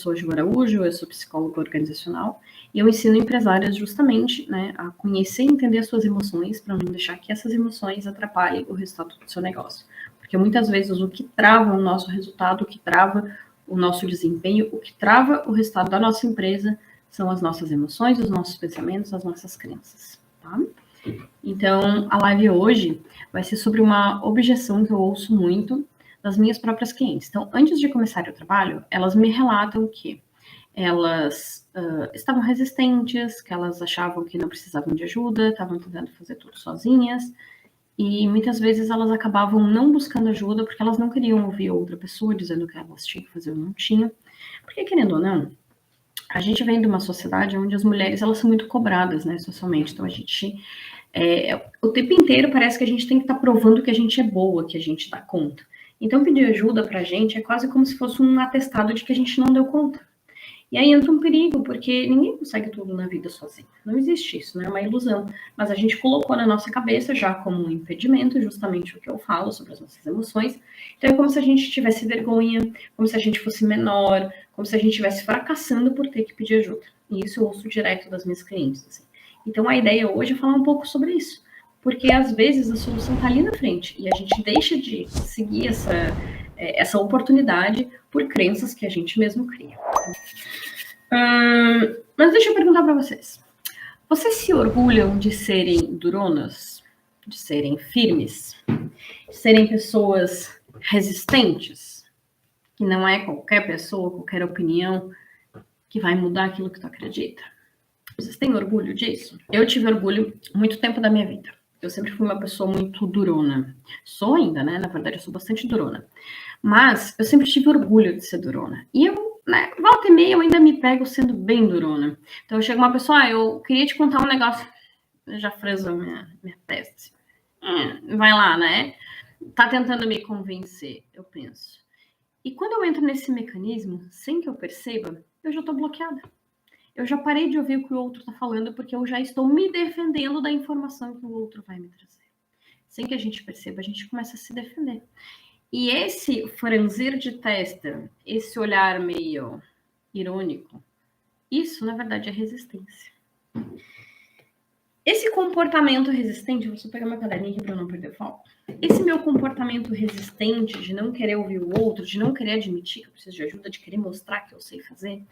sou Ju Araújo, eu sou psicóloga organizacional e eu ensino empresárias justamente, né, a conhecer e entender as suas emoções para não deixar que essas emoções atrapalhem o resultado do seu negócio. Porque muitas vezes o que trava o nosso resultado, o que trava o nosso desempenho, o que trava o resultado da nossa empresa são as nossas emoções, os nossos pensamentos, as nossas crenças, tá? Então, a live hoje vai ser sobre uma objeção que eu ouço muito das minhas próprias clientes. Então, antes de começar o trabalho, elas me relatam que elas estavam resistentes, que elas achavam que não precisavam de ajuda, estavam tentando fazer tudo sozinhas, e muitas vezes elas acabavam não buscando ajuda porque elas não queriam ouvir outra pessoa dizendo que elas tinham que fazer ou não tinham. Porque, querendo ou não, a gente vem de uma sociedade onde as mulheres elas são muito cobradas, né, socialmente. Então, a gente o tempo inteiro parece que a gente tem que estar provando que a gente é boa, que a gente dá conta. Então, pedir ajuda pra gente é quase como se fosse um atestado de que a gente não deu conta. E aí entra um perigo, porque ninguém consegue tudo na vida sozinho. Não existe isso, né? É uma ilusão. Mas a gente colocou na nossa cabeça já como um impedimento, justamente o que eu falo sobre as nossas emoções. Então é como se a gente tivesse vergonha, como se a gente fosse menor, como se a gente estivesse fracassando por ter que pedir ajuda. E isso eu ouço direto das minhas clientes, assim. Então a ideia hoje é falar um pouco sobre isso. Porque às vezes a solução está ali na frente e a gente deixa de seguir essa oportunidade por crenças que a gente mesmo cria. Mas deixa eu perguntar para vocês. Vocês se orgulham de serem duronas? De serem firmes? De serem pessoas resistentes? Que não é qualquer pessoa, qualquer opinião que vai mudar aquilo que tu acredita? Vocês têm orgulho disso? Eu tive orgulho muito tempo da minha vida. Eu sempre fui uma pessoa muito durona. Sou ainda, né? Na verdade, eu sou bastante durona. Mas eu sempre tive orgulho de ser durona. E eu, né, volta e meia, eu ainda me pego sendo bem durona. Então, chega uma pessoa, eu queria te contar um negócio. Eu já freso minha testa. Vai lá, né? Tá tentando me convencer, eu penso. E quando eu entro nesse mecanismo, sem que eu perceba, eu já tô bloqueada. Eu já parei de ouvir o que o outro está falando porque eu já estou me defendendo da informação que o outro vai me trazer. Sem que a gente perceba, a gente começa a se defender. E esse franzir de testa, esse olhar meio irônico, isso, na verdade, é resistência. Esse comportamento resistente, vou só pegar uma caderninha aqui para não perder o foco. Esse meu comportamento resistente de não querer ouvir o outro, de não querer admitir que eu preciso de ajuda, de querer mostrar que eu sei fazer,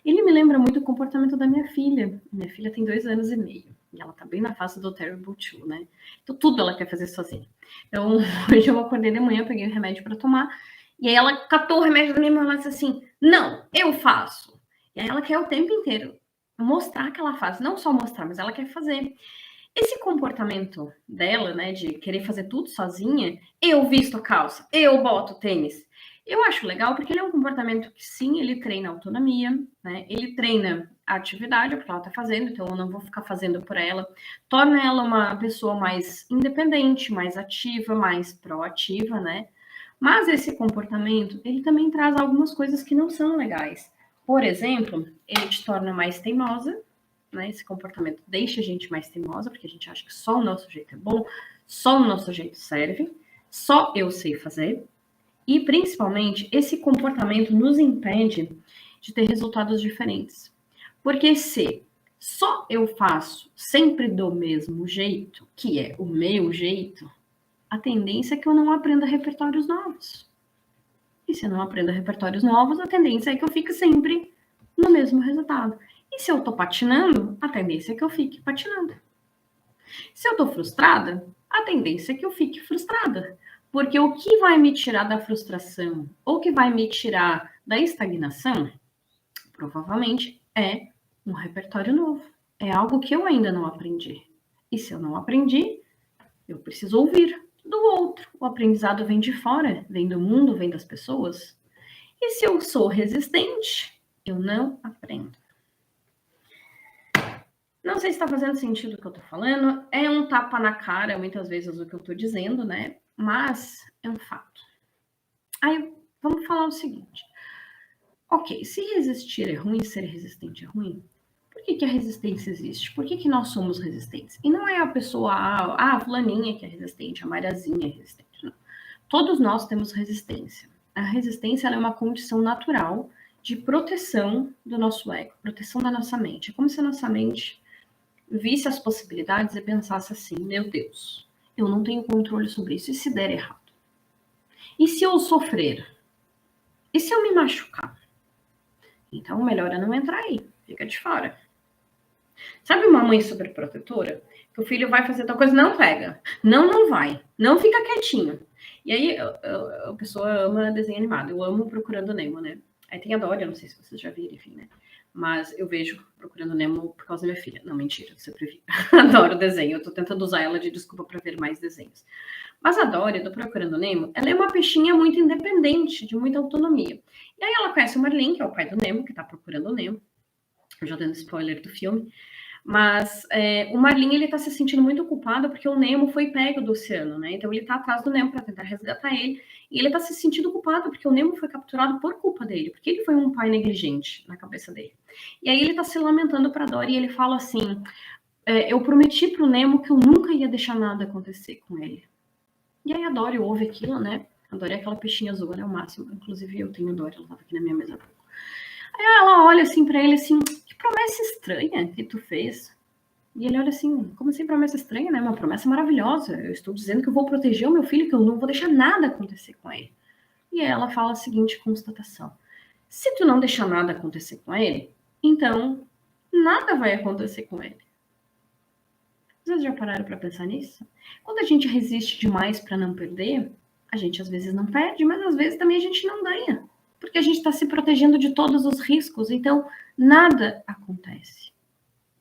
ele me lembra muito o comportamento da minha filha. Minha filha tem 2 anos e meio. E ela tá bem na fase do Terrible 2, né? Então tudo ela quer fazer sozinha. Então hoje eu acordei de manhã, peguei o remédio para tomar. E aí ela catou o remédio da minha mão e disse assim, não, eu faço. E aí ela quer o tempo inteiro mostrar que ela faz. Não só mostrar, mas ela quer fazer. Esse comportamento dela, né, de querer fazer tudo sozinha, eu visto a calça, eu boto o tênis, eu acho legal porque ele é um comportamento que sim, ele treina a autonomia, né? Ele treina a atividade, porque ela tá fazendo, então eu não vou ficar fazendo por ela. Torna ela uma pessoa mais independente, mais ativa, mais proativa, né? Mas esse comportamento, ele também traz algumas coisas que não são legais. Por exemplo, ele te torna mais teimosa, né? Esse comportamento deixa a gente mais teimosa, porque a gente acha que só o nosso jeito é bom, só o nosso jeito serve, só eu sei fazer. E, principalmente, esse comportamento nos impede de ter resultados diferentes. Porque se só eu faço sempre do mesmo jeito, que é o meu jeito, a tendência é que eu não aprenda repertórios novos. E se eu não aprendo repertórios novos, a tendência é que eu fique sempre no mesmo resultado. E se eu tô patinando, a tendência é que eu fique patinando. Se eu tô frustrada, a tendência é que eu fique frustrada. Porque o que vai me tirar da frustração ou que vai me tirar da estagnação, provavelmente é um repertório novo. É algo que eu ainda não aprendi. E se eu não aprendi, eu preciso ouvir do outro. O aprendizado vem de fora, vem do mundo, vem das pessoas. E se eu sou resistente, eu não aprendo. Não sei se está fazendo sentido o que eu estou falando. É um tapa na cara, muitas vezes, o que eu estou dizendo, né? Mas é um fato. Aí, vamos falar o seguinte. Ok, se resistir é ruim, ser resistente é ruim, por que a resistência existe? Por que nós somos resistentes? E não é a pessoa, a fulaninha que é resistente, a Mariazinha é resistente. Não. Todos nós temos resistência. A resistência ela é uma condição natural de proteção do nosso ego, proteção da nossa mente. É como se a nossa mente visse as possibilidades e pensasse assim: meu Deus, eu não tenho controle sobre isso, e se der errado? E se eu sofrer? E se eu me machucar? Então, melhor é não entrar aí, fica de fora. Sabe uma mãe superprotetora? Que o filho vai fazer tal coisa, não pega. Não, não vai. Não fica quietinho. E aí, a pessoa ama desenho animado. Eu amo Procurando Nemo, né? Aí tem a Dory, eu não sei se vocês já viram, enfim, né? Mas eu vejo Procurando Nemo por causa da minha filha. Não, mentira, eu sempre vi. Adoro desenho. Eu tô tentando usar ela de desculpa para ver mais desenhos. Mas a Dory, do Procurando Nemo, ela é uma peixinha muito independente, de muita autonomia. E aí ela conhece o Marlin, que é o pai do Nemo, que tá procurando o Nemo. Eu já dando spoiler do filme. Mas o Marlin, ele tá se sentindo muito culpado porque o Nemo foi pego do oceano, né? Então ele tá atrás do Nemo para tentar resgatar ele. E ele tá se sentindo culpado porque o Nemo foi capturado por culpa dele, porque ele foi um pai negligente na cabeça dele. E aí ele tá se lamentando pra Dory e ele fala assim: eu prometi pro Nemo que eu nunca ia deixar nada acontecer com ele. E aí a Dory ouve aquilo, né? A Dory é aquela peixinha azul, ela é o máximo. Inclusive eu tenho a Dory, ela tava aqui na minha mesa há pouco. Aí ela olha assim pra ele assim: que promessa estranha que tu fez. E ele olha assim: como assim promessa estranha, né? Uma promessa maravilhosa. Eu estou dizendo que eu vou proteger o meu filho, que eu não vou deixar nada acontecer com ele. E aí ela fala a seguinte constatação: se tu não deixar nada acontecer com ele, então nada vai acontecer com ele. Vocês já pararam para pensar nisso? Quando a gente resiste demais para não perder, a gente às vezes não perde, mas às vezes também a gente não ganha. Porque a gente está se protegendo de todos os riscos, então nada acontece.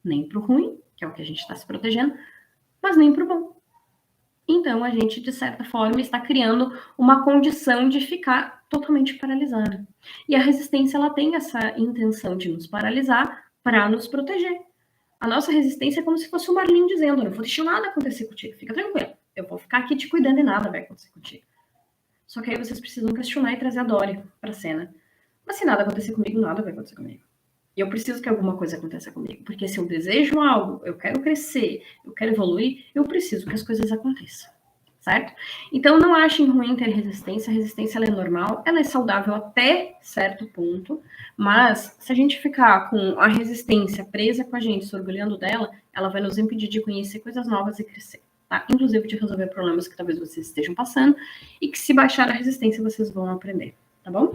Nem para o ruim, que é o que a gente está se protegendo, mas nem para o bom. Então a gente, de certa forma, está criando uma condição de ficar totalmente paralisado. E a resistência, ela tem essa intenção de nos paralisar para nos proteger. A nossa resistência é como se fosse o Marlin dizendo: não vou deixar nada acontecer contigo, fica tranquilo, eu vou ficar aqui te cuidando e nada vai acontecer contigo. Só que aí vocês precisam questionar e trazer a Dory para a cena. Mas se nada acontecer comigo, nada vai acontecer comigo. E eu preciso que alguma coisa aconteça comigo, porque se eu desejo algo, eu quero crescer, eu quero evoluir, eu preciso que as coisas aconteçam, certo? Então não achem ruim ter resistência, a resistência ela é normal, ela é saudável até certo ponto, mas se a gente ficar com a resistência presa com a gente, se orgulhando dela, ela vai nos impedir de conhecer coisas novas e crescer, tá? Inclusive de resolver problemas que talvez vocês estejam passando e que se baixar a resistência vocês vão aprender, tá bom?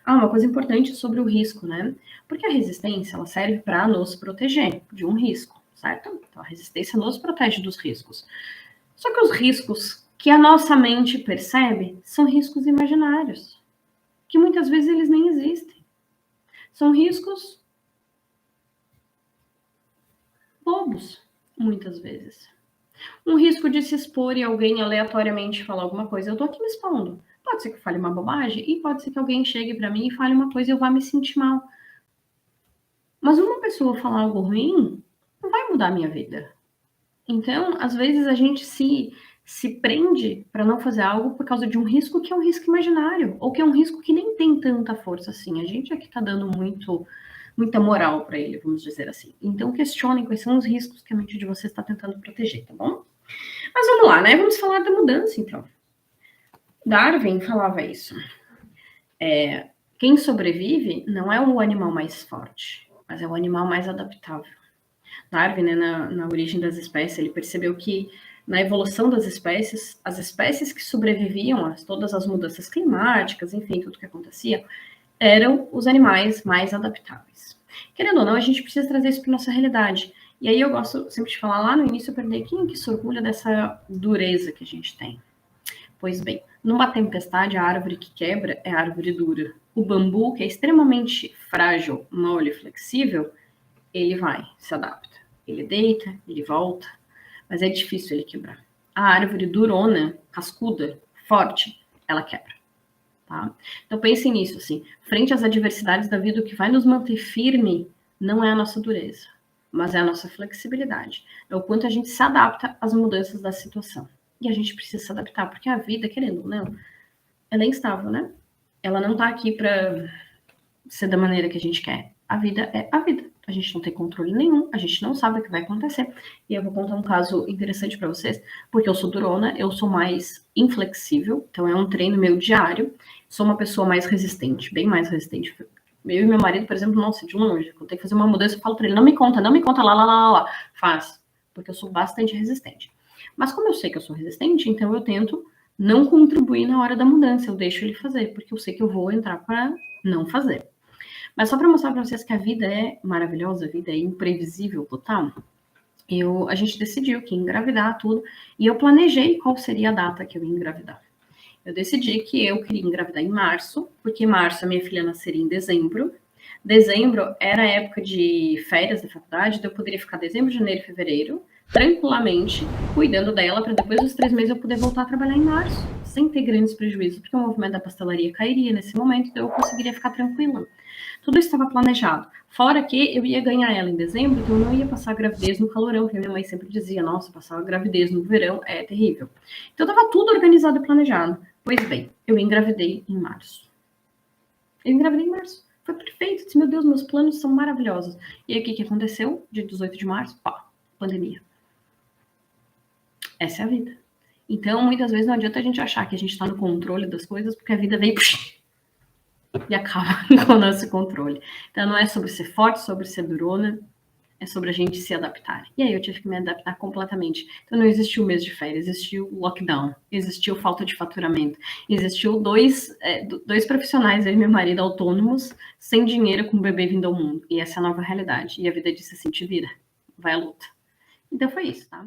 Uma coisa importante sobre o risco, né? Porque a resistência, ela serve para nos proteger de um risco, certo? Então, a resistência nos protege dos riscos. Só que os riscos que a nossa mente percebe são riscos imaginários, que muitas vezes eles nem existem. São riscos bobos, muitas vezes. Um risco de se expor e alguém aleatoriamente falar alguma coisa. Eu tô aqui me expondo. Pode ser que eu fale uma bobagem e pode ser que alguém chegue para mim e fale uma coisa e eu vá me sentir mal. Mas uma pessoa falar algo ruim não vai mudar a minha vida. Então, às vezes a gente se prende para não fazer algo por causa de um risco que é um risco imaginário, ou que é um risco que nem tem tanta força assim. A gente é que está dando muita moral para ele, vamos dizer assim. Então, questionem quais são os riscos que a mente de vocês está tentando proteger, tá bom? Mas vamos lá, né? Vamos falar da mudança, então. Darwin falava isso. Quem sobrevive não é o animal mais forte, mas é o animal mais adaptável. Darwin, né, na origem das espécies, ele percebeu que na evolução das espécies, as espécies que sobreviviam a todas as mudanças climáticas, enfim, tudo que acontecia, eram os animais mais adaptáveis. Querendo ou não, a gente precisa trazer isso para nossa realidade. E aí eu gosto sempre de falar lá no início, eu perguntei quem que se orgulha dessa dureza que a gente tem. Pois bem, numa tempestade, a árvore que quebra é a árvore dura. O bambu, que é extremamente frágil, mole e flexível, ele vai, se adapta. Ele deita, ele volta, mas é difícil ele quebrar. A árvore durona, cascuda, forte, ela quebra. Tá? Então pensem nisso, assim, frente às adversidades da vida, o que vai nos manter firme não é a nossa dureza, mas é a nossa flexibilidade. É o quanto a gente se adapta às mudanças da situação. E a gente precisa se adaptar, porque a vida, querendo ou não, ela é instável, né? Ela não tá aqui para ser da maneira que a gente quer. A vida é a vida. A gente não tem controle nenhum, a gente não sabe o que vai acontecer. E eu vou contar um caso interessante para vocês, porque eu sou durona, eu sou mais inflexível, então é um treino meu diário. sou uma pessoa mais resistente, bem mais resistente. Eu e meu marido, por exemplo, nossa, de longe, quando tem que fazer uma mudança, eu falo pra ele, não me conta, lá, faz, porque eu sou bastante resistente. Mas como eu sei que eu sou resistente, então eu tento não contribuir na hora da mudança, eu deixo ele fazer, porque eu sei que eu vou entrar para não fazer. Mas só para mostrar para vocês que a vida é maravilhosa, a vida é imprevisível total, a gente decidiu que ia engravidar tudo, e eu planejei qual seria a data que eu ia engravidar. Eu decidi que eu queria engravidar em março, porque em março a minha filha nasceria em dezembro. Dezembro era a época de férias da faculdade, então eu poderia ficar dezembro, janeiro e fevereiro, tranquilamente, cuidando dela, para depois dos 3 meses eu poder voltar a trabalhar em março, sem ter grandes prejuízos, porque o movimento da pastelaria cairia nesse momento, então eu conseguiria ficar tranquila. Tudo estava planejado. Fora que eu ia ganhar ela em dezembro, então eu não ia passar a gravidez no calorão, que a minha mãe sempre dizia, nossa, passar a gravidez no verão é terrível. Então estava tudo organizado e planejado. Pois bem, eu engravidei em março. Eu engravidei em março. Foi perfeito. Disse, meu Deus, meus planos são maravilhosos. E aí o que aconteceu? Dia 18 de março, pá, pandemia. Essa é a vida. Então, muitas vezes não adianta a gente achar que a gente está no controle das coisas, porque a vida vem e acaba com o nosso controle. Então, não é sobre ser forte, sobre ser durona, é sobre a gente se adaptar. E aí eu tive que me adaptar completamente. Então não existiu mês de férias, existiu lockdown, existiu falta de faturamento, existiu dois profissionais, eu e meu marido, autônomos, sem dinheiro, com o bebê vindo ao mundo. E essa é a nova realidade. E a vida disse assim, te vira, vai à luta. Então foi isso, tá?